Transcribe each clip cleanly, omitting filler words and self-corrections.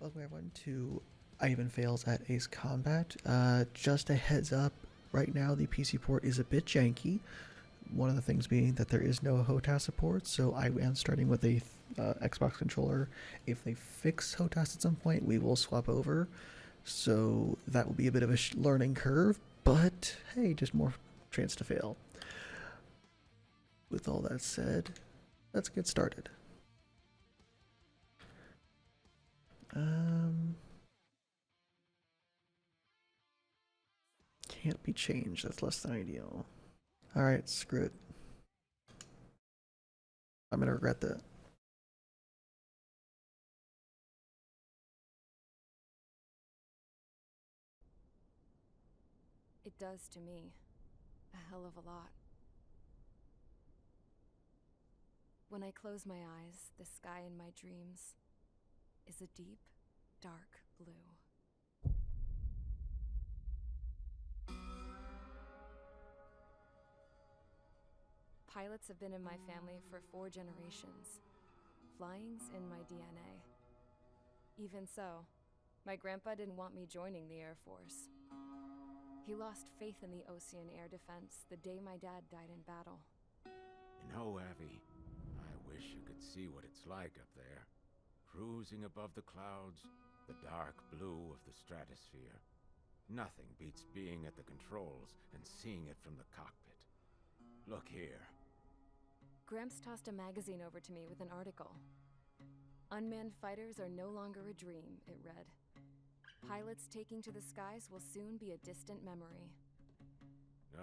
Welcome everyone to I Even Fails at Ace Combat. Just a heads up, right now the PC port is a bit janky. One of the things being that there is no HOTAS support, so I am starting with a Xbox controller. If they fix HOTAS at some point, we will swap over. So that will be a bit of a learning curve, but hey, just more chance to fail. With all that said, let's get started. Can't be changed. That's less than ideal. Alright, screw it. I'm gonna regret that. It does to me. A hell of a lot. When I close my eyes, the sky in my dreams is a deep, dark blue. Pilots have been in my family for 4 generations. Flying's in my DNA. Even so, my grandpa didn't want me joining the Air Force. He lost faith in the Ocean Air Defense the day my dad died in battle. You know, Abby, I wish you could see what it's like up there. Cruising above the clouds, the dark blue of the stratosphere. Nothing beats being at the controls and seeing it from the cockpit. Look here. Gramps tossed a magazine over to me with an article. Unmanned fighters are no longer a dream, it read. Pilots taking to the skies will soon be a distant memory.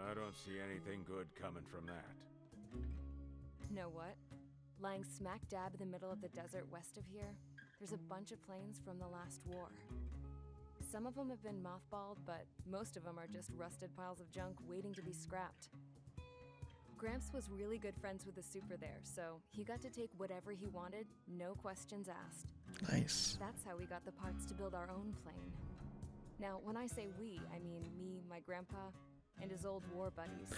I don't see anything good coming from that. Know what? Lying smack dab in the middle of the desert west of here, there's a bunch of planes from the last war. Some of them have been mothballed, but most of them are just rusted piles of junk waiting to be scrapped. Gramps was really good friends with the super there, so he got to take whatever he wanted, no questions asked. Nice. That's how we got the parts to build our own plane. Now, when I say we, I mean me, my grandpa, and his old war buddies.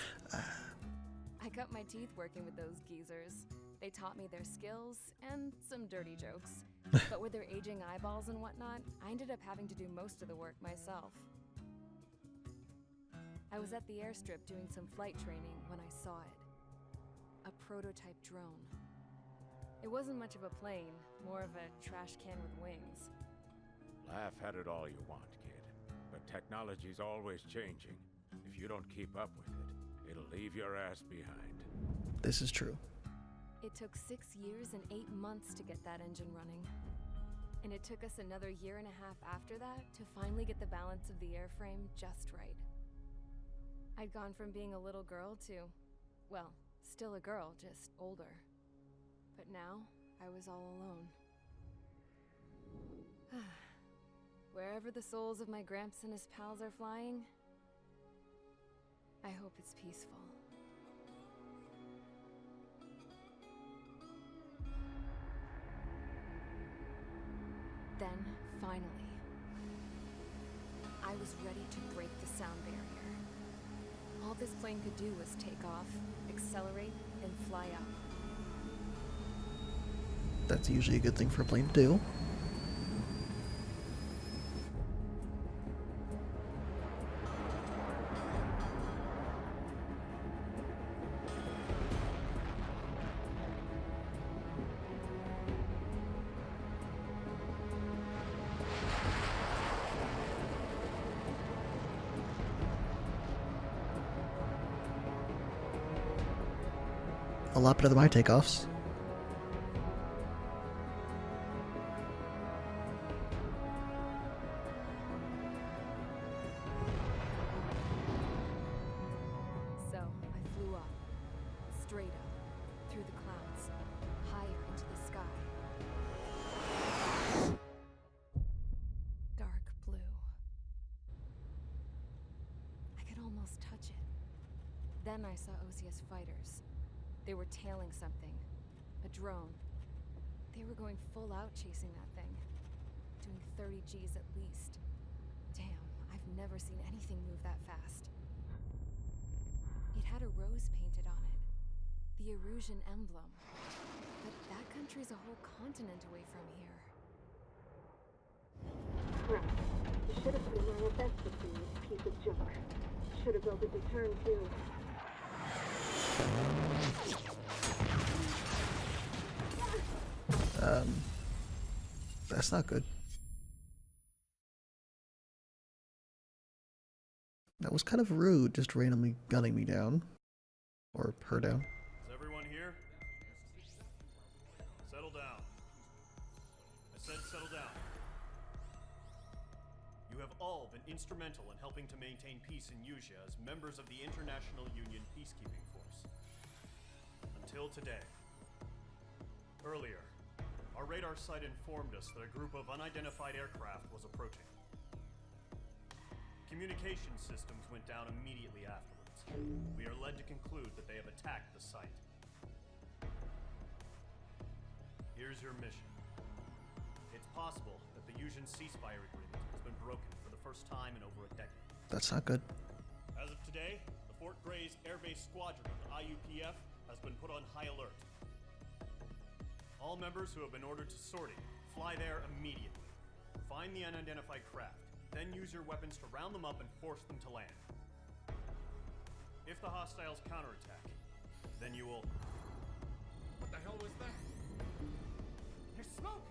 I cut my teeth working with those geezers. They taught me their skills and some dirty jokes. But with their aging eyeballs and whatnot, I ended up having to do most of the work myself. I was at the airstrip doing some flight training when I saw it. A prototype drone. It wasn't much of a plane, more of a trash can with wings. Laugh at it all you want, kid. But technology's always changing. If you don't keep up with it, it'll leave your ass behind. This is true. It took 6 years and 8 months to get that engine running. And it took us another year and a half after that to finally get the balance of the airframe just right. I'd gone from being a little girl to, well, still a girl, just older. But now, I was all alone. Wherever the souls of my Gramps and his pals are flying, I hope it's peaceful. Then, finally, I was ready to break the sound barrier. All this plane could do was take off, accelerate, and fly up. That's usually a good thing for a plane to do. A lot better than my takeoffs. So, I flew up. Straight up. Through the clouds. Higher into the sky. Dark blue. I could almost touch it. Then I saw OCS fighters. They were tailing something. A drone. They were going full out chasing that thing. Doing 30 Gs at least. Damn, I've never seen anything move that fast. It had a rose painted on it. The Erusian emblem. But that country's a whole continent away from here. Crap. You should have put in my best to see this piece of junk. Should have built a deterrent too. That's not good. That was kind of rude, just randomly gunning me down. Or her down. Is everyone here? Settle down. I said settle down. You have all been instrumental in helping to maintain peace in Yuzha as members of the International Union Peacekeeping Force. Until today. Earlier, our radar site informed us that a group of unidentified aircraft was approaching. Communication systems went down immediately afterwards. We are led to conclude that they have attacked the site. Here's your mission. It's possible that the Yuzhan ceasefire agreement has been broken for the first time in over a decade. That's not good. As of today, the Fort Grays Air Base Squadron of the IUPF has been put on high alert. All members who have been ordered to sortie, fly there immediately. Find the unidentified craft, then use your weapons to round them up and force them to land. If the hostiles counterattack, then you will... What the hell was that? There's smoke!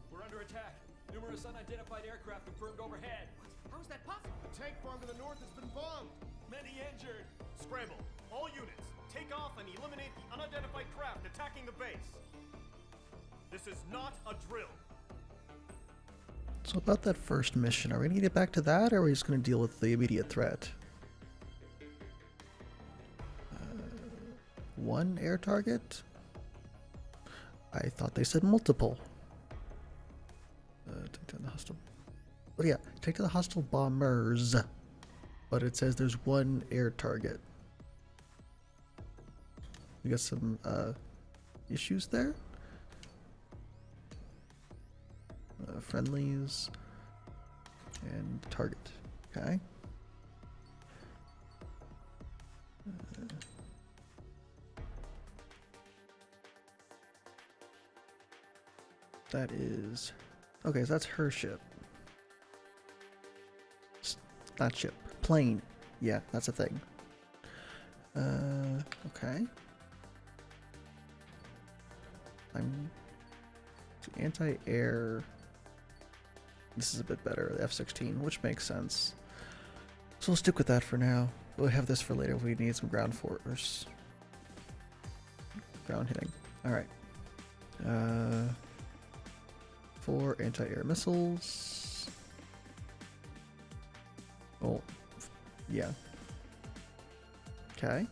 We're under attack. Numerous unidentified aircraft confirmed overhead. What? How is that possible? The tank farm to the north has been bombed. Many injured. Scramble! All units, take off and eliminate the unidentified craft attacking the base. This is not a drill. So about that first mission, are we gonna get back to that, or are we just gonna deal with the immediate threat? One air target? I thought they said multiple. Take down the hostile. But yeah, take down the hostile bombers. But it says there's one air target. We got some issues there. Friendlies and target. Okay. That is okay. So that's her ship. Not ship. Plane. Yeah, that's a thing. Okay. I'm anti-air. This is a bit better, the F-16, which makes sense. So we'll stick with that for now. We'll have this for later if we need some ground force. Ground hitting. Alright. 4 anti-air missiles. Oh, yeah. Okay.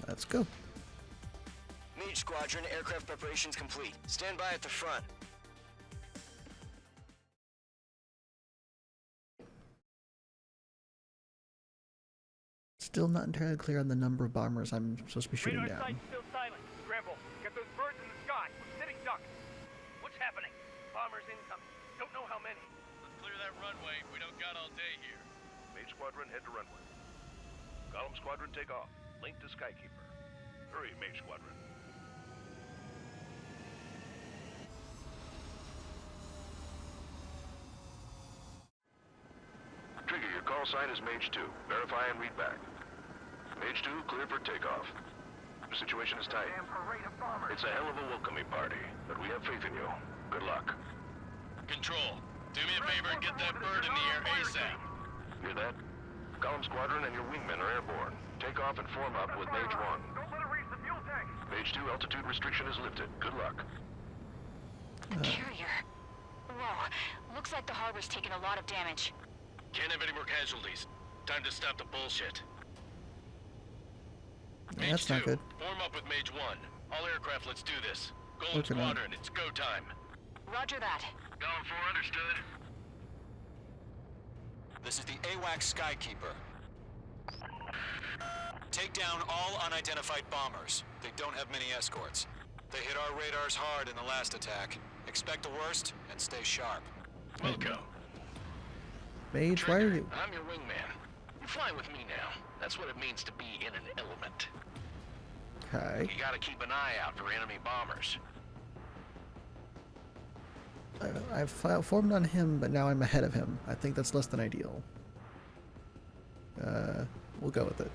Let's go. Mage Squadron, aircraft preparations complete. Stand by at the front. Still not entirely clear on the number of bombers I'm supposed to be shooting Radar down. site's still silent. Scramble. Get those birds in the sky. We're sitting ducks. What's happening? Bombers incoming. Don't know how many. Let's clear that runway. We don't got all day here. Mage Squadron, head to runway. Column Squadron, take off. Link to Skykeeper. Hurry, Mage Squadron. Trigger, your call sign is Mage 2. Verify and read back. Mage 2, clear for takeoff. The situation is tight. It's a hell of a welcoming party, but we have faith in you. Good luck. Control, do me a favor and get that bird in the air ASAP. Hear that? Column Squadron and your wingmen are airborne. Take off and form up with Mage 1. Don't let it reach the fuel tank. Mage 2, altitude restriction is lifted. Good luck. Carrier. Whoa. Looks like the harbor's taken a lot of damage. Can't have any more casualties. Time to stop the bullshit. Yeah, that's not good. Form up with Mage 1. All aircraft, let's do this. Golem Working on it. Squadron, it's go time. Roger that. Column 4, understood. This is the AWACS Skykeeper. Take down all unidentified bombers. They don't have many escorts. They hit our radars hard in the last attack. Expect the worst and stay sharp. Welcome. Mage, why are you? I'm your wingman. You're flying with me now. That's what it means to be in an element. Okay. You gotta keep an eye out for enemy bombers. I've formed on him, but now I'm ahead of him. I think that's less than ideal. We'll go with it.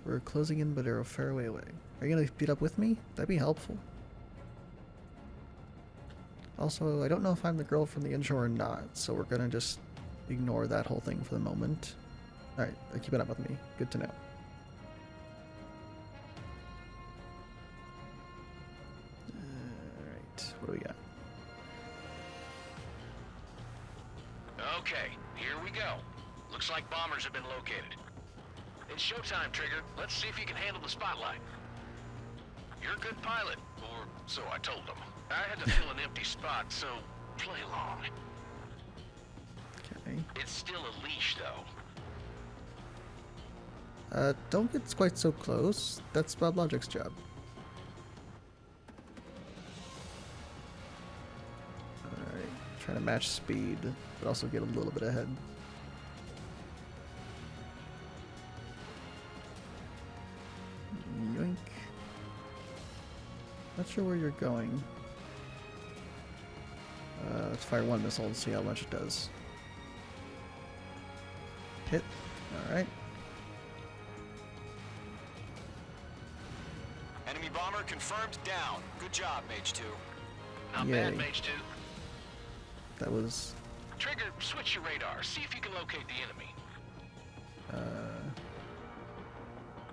We're closing in, but are a fair way away. Are you gonna beat up with me? That'd be helpful. Also, I don't know if I'm the girl from the intro or not, so we're gonna just ignore that whole thing for the moment. Alright, they're keeping up with me. Good to know. Alright, what do we got? Okay, here we go. Looks like bombers have been located. It's showtime, Trigger. Let's see if you can handle the spotlight. You're a good pilot, or so I told them. I had to fill an empty spot, so play along. Okay. It's still a leash, though. Don't get quite so close. That's Bob Logic's job. Alright, trying to match speed, but also get a little bit ahead. Yoink. Not sure where you're going. Let's fire one missile and see how much it does. Hit. Alright. Enemy bomber confirmed down. Good job, Mage 2. Not Yay. bad, Mage 2. That was... Trigger, switch your radar. See if you can locate the enemy.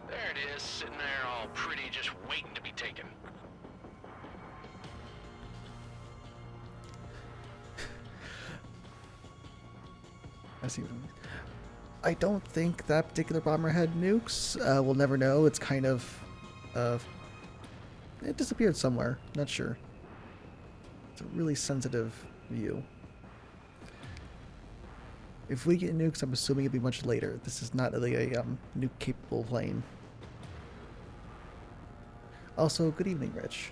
There it is, sitting there all pretty, just waiting to be taken. I see what I mean. I don't think that particular bomber had nukes. We'll never know. It's kind of... it disappeared somewhere. Not sure. It's a really sensitive view. If we get nukes, I'm assuming it'll be much later. This is not really a nuke-capable plane. Also, good evening, Rich.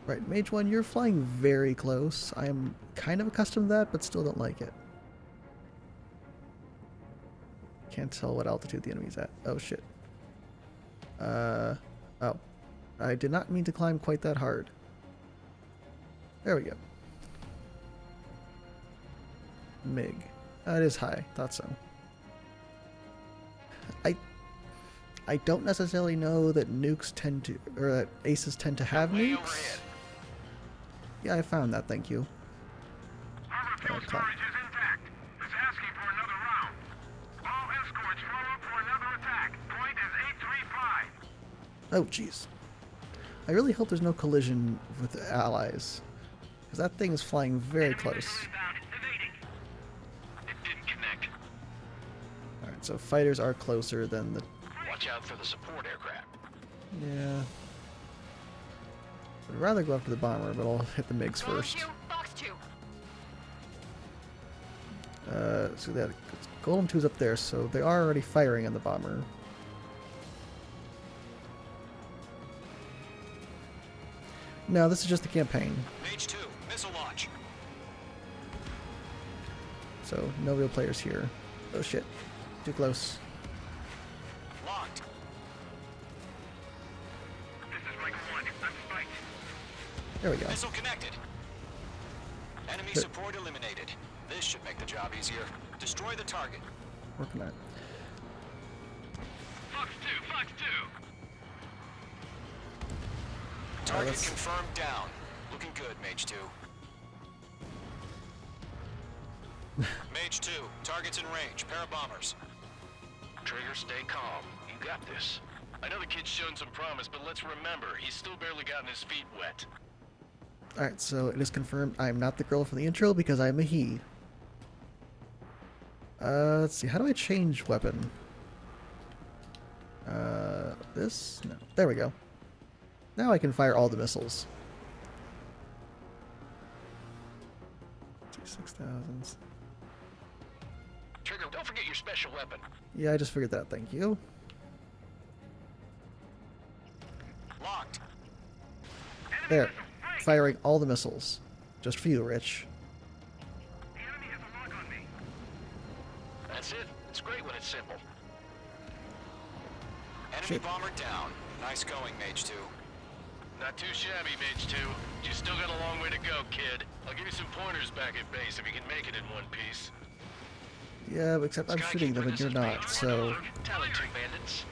Right, Mage 1, you're flying very close. I am kind of accustomed to that, but still don't like it. Can't tell what altitude the enemy's at. Oh, shit. Oh. I did not mean to climb quite that hard. There we go. MiG. It is high. Thought so. I don't necessarily know that nukes tend to, or that aces tend to have Way nukes. overhead. Yeah, I found that. Thank you. Harbor fuel storage is intact. It's asking for another round. All escorts follow up for another attack. Point is 835. Oh, jeez. I really hope there's no collision with the allies, because that thing is flying very close. It didn't connect. Alright, so fighters are closer than the... Watch out for the support aircraft. Yeah. I'd rather go after the bomber, but I'll hit the MiGs first. Box 2. So that Golem 2's up there, so they are already firing on the bomber. No, this is just the campaign, Mage 2, missile launch. so no real players here. Oh shit, too close. Locked. This is Michael 1. I'm spiked. There we go. Missile connected. Enemy Good. support eliminated. This should make the job easier. Destroy the target. Working on it. Fox 2, Fox 2. Target let's- confirmed down. Looking good, Mage 2. Mage 2, target's in range. Pair of bombers. Trigger, stay calm. You got this. I know the kid's shown some promise, but let's remember, he's still barely gotten his feet wet. Alright, so it is confirmed I am not the girl from the intro because I'm a he. Let's see, how do I change weapon? This? No. There we go. Now I can fire all the missiles. 6,000s. Trigger, don't forget your special weapon. Yeah, I just figured that, thank you. Locked. There. firing all the missiles. Just for you, Rich. The enemy has a lock on me. That's it. It's great when it's simple. Enemy Shit. bomber down. Nice going, Mage 2. Not too shabby, Mage 2. You still got a long way to go, kid. I'll give you some pointers back at base if you can make it in one piece. Yeah, except I'm shooting them and you're not, so... Tally 2 bandits.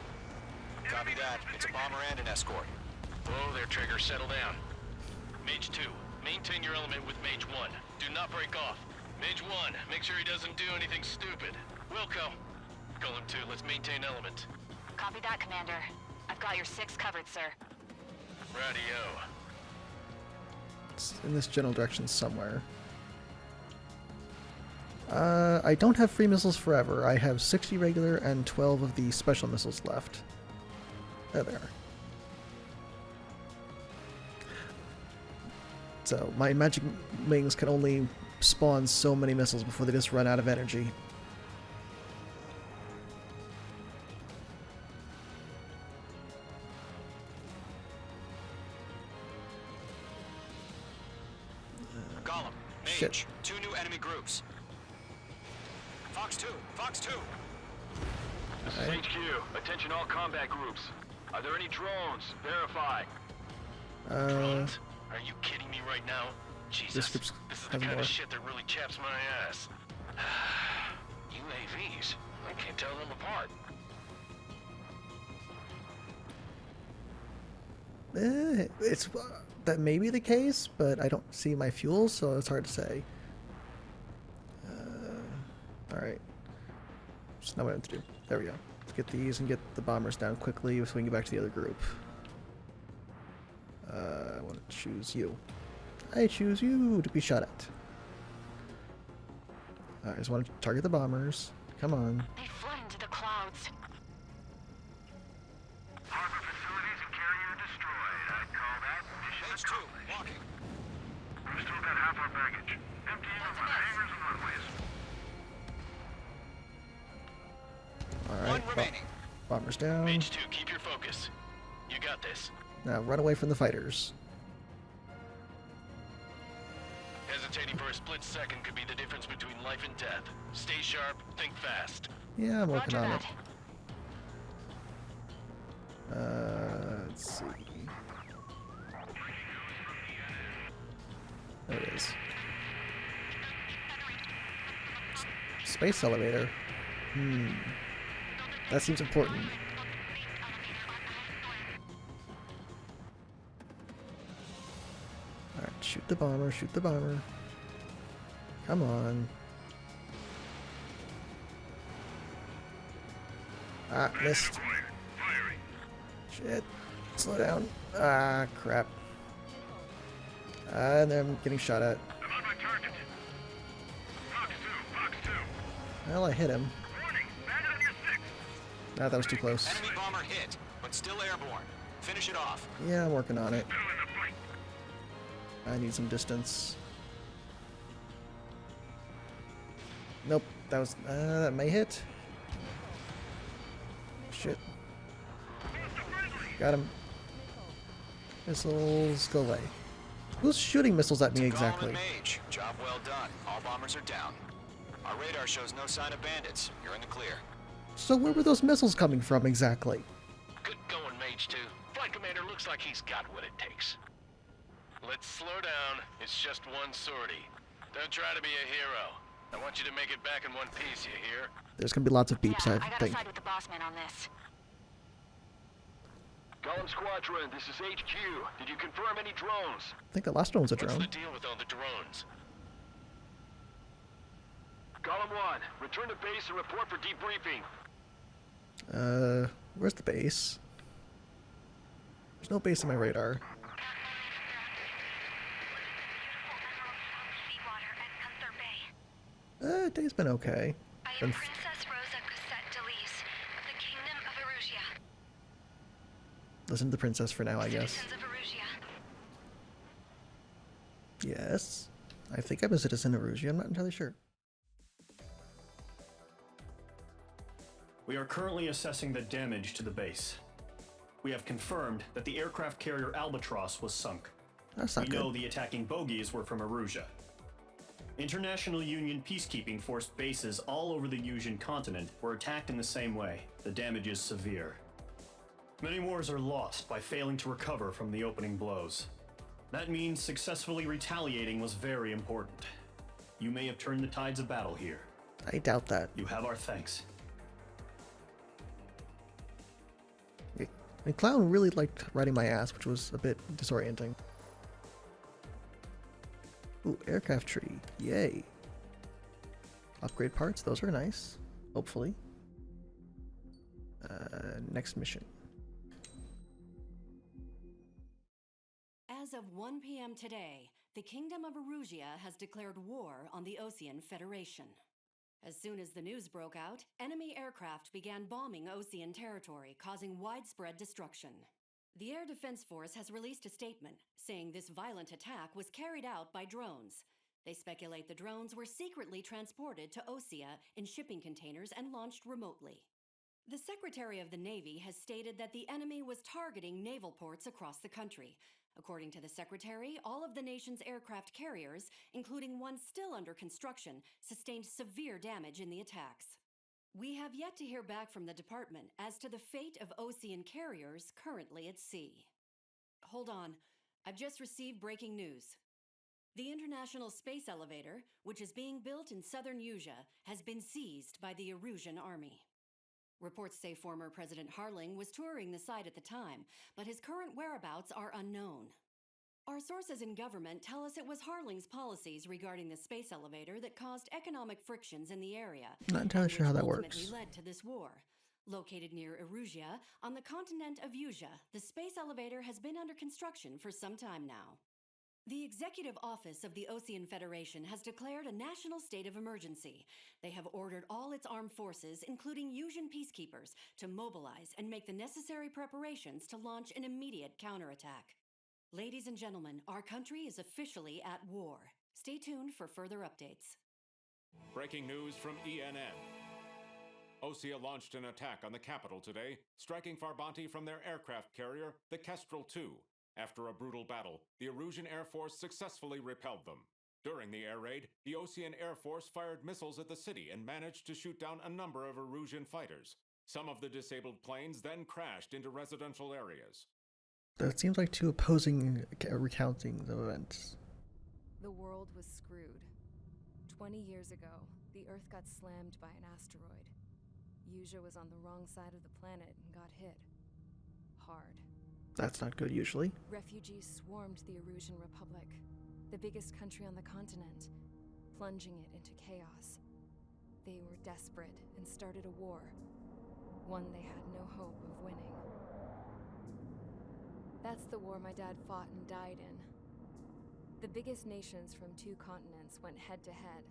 Copy that. It's a bomber and an escort. Whoa there, Trigger. Settle down. Mage 2, maintain your element with Mage 1. Do not break off. Mage 1, make sure he doesn't do anything stupid. Wilco. Golem 2, let's maintain element. Copy that, Commander. I've got your 6 covered, sir. Radio. It's in this general direction somewhere. I don't have free missiles forever. I have 60 regular and 12 of the special missiles left. There they are. So, my magic wings can only spawn so many missiles before they just run out of energy. Golem, Mage, Shit. 2 new enemy groups. Fox 2, Fox 2. This is HQ. Attention all combat groups. Are there any drones? Verify. Drones? Are you kidding me right now? Jesus, This group's this is the having kind more. of shit that really chaps my ass. UAVs? I can't tell them apart. It's that may be the case, but I don't see my fuel, so it's hard to say. Alright. Just know what I have to do. There we go. Let's get these and get the bombers down quickly so we can get back to the other group. I want to choose you. I choose you to be shot at. I just want to target the bombers. Come on. They fled into the clouds. Harbor facilities and carrier destroyed. I'd call that mission Mage 2, accomplished. walking. We've still got half our baggage. Emptying them on hangars and runways. Alright. One remaining. Bombers down. Mage 2, keep your focus. You got this. Now run away from the fighters. Hesitating for a split second could be the difference between life and death. Stay sharp, think fast. Yeah, I'm working Roger on that. it. Let's see. There it is. Space elevator. That seems important. Alright, shoot the bomber, shoot the bomber. Come on. Ah, missed. Shit. Slow down. Ah, crap. And then I'm getting shot at. I'm on my target. Fox 2, Fox 2. Well, I hit him. Warning, bandit on your 6. Ah, that was too close. Enemy bomber hit, but still airborne. Finish it off. Yeah, I'm working on it. Still in the fight. I need some distance. Nope, that was, that may hit. Shit. Got him. Missiles, go away. Who's shooting missiles at me exactly? Golem and Mage, job well done. All bombers are down. Our radar shows no sign of bandits. You're in the clear. So where were those missiles coming from exactly? Good going, Mage 2. Flight Commander looks like he's got what it takes. Let's slow down. It's just one sortie. Don't try to be a hero. I want you to make it back in one piece, you hear? There's gonna be lots of beeps, Yeah, I I gotta think. side with the boss man on this. Golem Squadron, this is HQ. Did you confirm any drones? I think the last one was a What's drone. the deal with all the drones? Golem 1, return to base and report for debriefing. Where's the base? There's no base on my radar. Day's been okay. I am Been Princess Rosa Cassette Delise of the Kingdom of Erusia. listen to the princess for now, I guess. Citizens of Erusia. Yes. I think I'm a citizen of Rouge. I'm not entirely sure. We are currently assessing the damage to the base. We have confirmed that the aircraft carrier Albatross was sunk. That's not We good. know the attacking bogies were from Erusia. International Union peacekeeping force bases all over the Yusian continent were attacked in the same way. The damage is severe. Many wars are lost by failing to recover from the opening blows. That means successfully retaliating was very important. You may have turned the tides of battle here. I doubt that. You have our thanks. The clown really liked riding my ass, which was a bit disorienting. Ooh, aircraft tree. Yay. Upgrade parts, those are nice. Hopefully. Next mission. As of 1 p.m. today, the Kingdom of Erusia has declared war on the Osean Federation. As soon as the news broke out, enemy aircraft began bombing Osean territory, causing widespread destruction. The Air Defense Force has released a statement saying this violent attack was carried out by drones. They speculate the drones were secretly transported to Osea in shipping containers and launched remotely. The Secretary of the Navy has stated that the enemy was targeting naval ports across the country. According to the Secretary, all of the nation's aircraft carriers, including one still under construction, sustained severe damage in the attacks. We have yet to hear back from the department as to the fate of Osean carriers currently at sea. Hold on, I've just received breaking news. The International Space Elevator, which is being built in southern Yusia, has been seized by the Erusian army. Reports say former President Harling was touring the site at the time, but his current whereabouts are unknown. Our sources in government tell us it was Harling's policies regarding the space elevator that caused economic frictions in the area. Not entirely sure how that ultimately works. led to this war. Located near Erusia, on the continent of Yusia, the space elevator has been under construction for some time now. The Executive Office of the Osean Federation has declared a national state of emergency. They have ordered all its armed forces, including Yusian peacekeepers, to mobilize and make the necessary preparations to launch an immediate counterattack. Ladies and gentlemen, our country is officially at war. Stay tuned for further updates. Breaking news from ENN. Osea launched an attack on the capital today, striking Farbanti from their aircraft carrier, the Kestrel II. After a brutal battle, the Erusian Air Force successfully repelled them. During the air raid, the Osean Air Force fired missiles at the city and managed to shoot down a number of Erusian fighters. Some of the disabled planes then crashed into residential areas. That seems like two opposing recountings of events. The world was screwed. 20 years ago, the Earth got slammed by an asteroid. Yusia was on the wrong side of the planet and got hit. Hard. That's not good usually. Refugees swarmed the Erusian Republic, the biggest country on the continent, plunging it into chaos. They were desperate and started a war, one they had no hope of winning. That's the war my dad fought and died in. The biggest nations from two continents went head to head,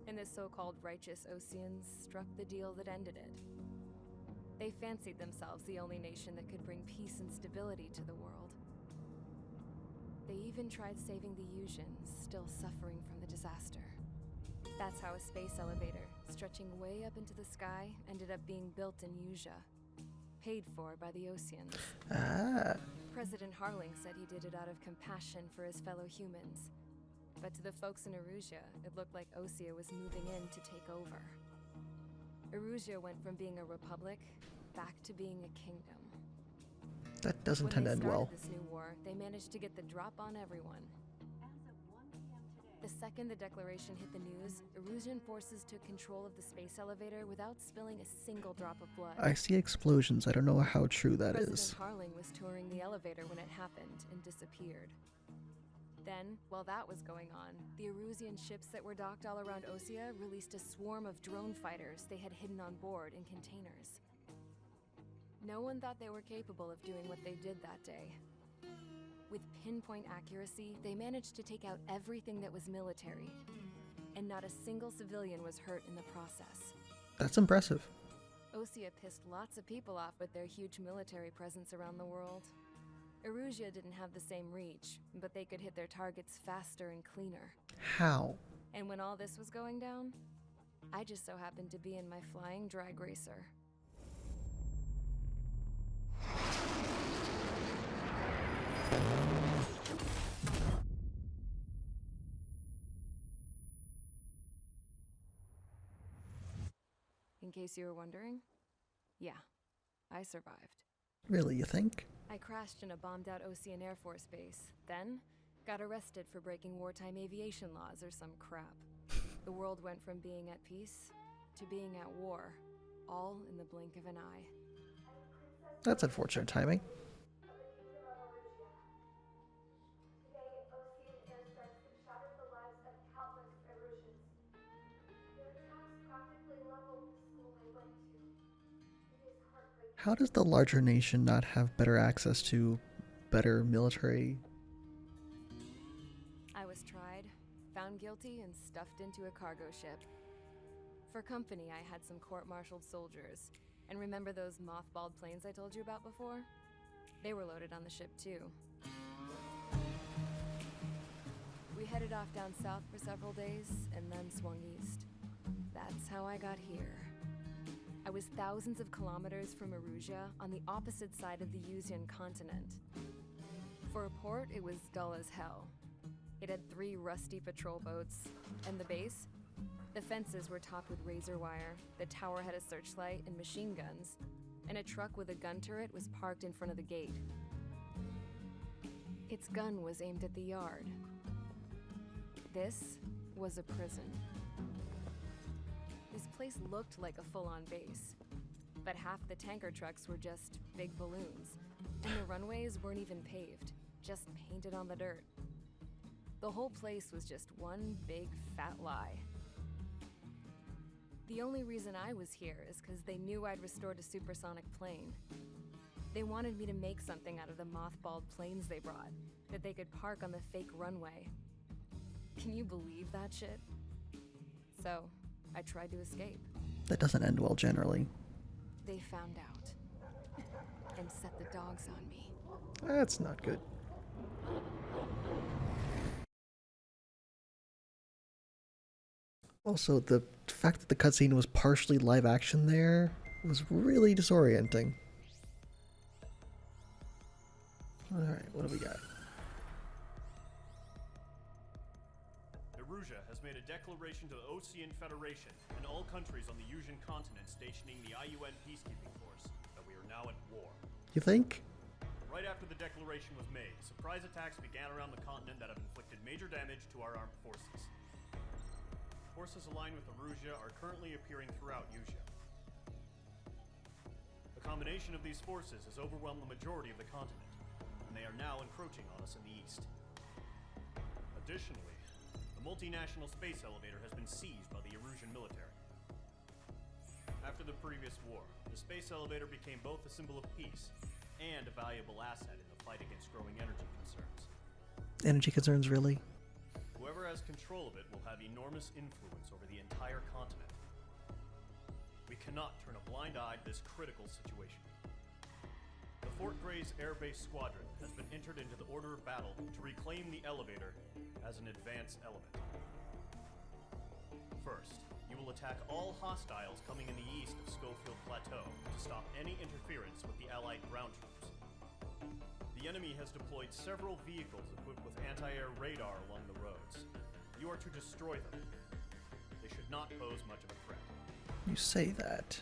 and the so-called righteous Oseans struck the deal that ended it. They fancied themselves the only nation that could bring peace and stability to the world. They even tried saving the Yusians, still suffering from the disaster. That's how a space elevator, stretching way up into the sky, ended up being built in Yusia, paid for by the Oseans. President Harling said he did it out of compassion for his fellow humans. But to the folks in Erusia, it looked like Osea was moving in to take over. Erusia went from being a republic back to being a kingdom. That doesn't tend to end well. When they started this new war, they managed to get the drop on everyone. The second the declaration hit the news, Erusian forces took control of the space elevator without spilling a single drop of blood. I see explosions. I don't know how true that is. President Harling was touring the elevator when it happened and disappeared. Then, while that was going on, the Erusian ships that were docked all around Osea released a swarm of drone fighters they had hidden on board in containers. No one thought they were capable of doing what they did that day. With pinpoint accuracy, they managed to take out everything that was military, and not a single civilian was hurt in the process. That's impressive. Osea pissed lots of people off with their huge military presence around the world. Erusia didn't have the same reach, but they could hit their targets faster and cleaner. How? And when all this was going down, I just so happened to be in my flying drag racer. in case you were wondering. Yeah, I survived. Really, you think? I crashed in a bombed-out Ocean Air Force base, then got arrested for breaking wartime aviation laws or some crap. The world went from being at peace to being at war, all in the blink of an eye. That's unfortunate timing. How does the larger nation not have better access to better military? I was tried, found guilty, and stuffed into a cargo ship. For company, I had some court-martialed soldiers. And remember those mothballed planes I told you about before? They were loaded on the ship too. We headed off down south for several days, and then swung east. That's how I got here. I was thousands of kilometers from Erusia, on the opposite side of the Yuzian continent. For a port, it was dull as hell. It had 3 rusty patrol boats, and the base? The fences were topped with razor wire, the tower had a searchlight and machine guns, and a truck with a gun turret was parked in front of the gate. Its gun was aimed at the yard. This was a prison. This place looked like a full-on base, but half the tanker trucks were just big balloons, and the runways weren't even paved, just painted on the dirt. The whole place was just one big fat lie. The only reason I was here is because they knew I'd restored a supersonic plane. They wanted me to make something out of the mothballed planes they brought, that they could park on the fake runway. Can you believe that shit? So, I tried to escape. That doesn't end well generally. They found out, and set the dogs on me. That's not good. Also, the fact that the cutscene was partially live action there was really disorienting. Alright, what do we got? Erusia has made a declaration to the Ocean Federation and all countries on the Yuzian continent stationing the IUN peacekeeping force that we are now at war. You think? Right after the declaration was made, surprise attacks began around the continent that have inflicted major damage to our armed forces. Forces aligned with Erusia are currently appearing throughout Yusia. The combination of these forces has overwhelmed the majority of the continent, and they are now encroaching on us in the east. Additionally, the multinational space elevator has been seized by the Erusian military. After the previous war, the space elevator became both a symbol of peace and a valuable asset in the fight against growing energy concerns. Energy concerns, really? Whoever has control of it will have enormous influence over the entire continent. We cannot turn a blind eye to this critical situation. The Fort Gray's Air Base Squadron has been entered into the order of battle to reclaim the elevator as an advance element. First, you will attack all hostiles coming in the east of Schofield Plateau to stop any interference with the Allied ground troops. The enemy has deployed several vehicles equipped with anti-air radar along the roads. You are to destroy them. They should not pose much of a threat. You say that.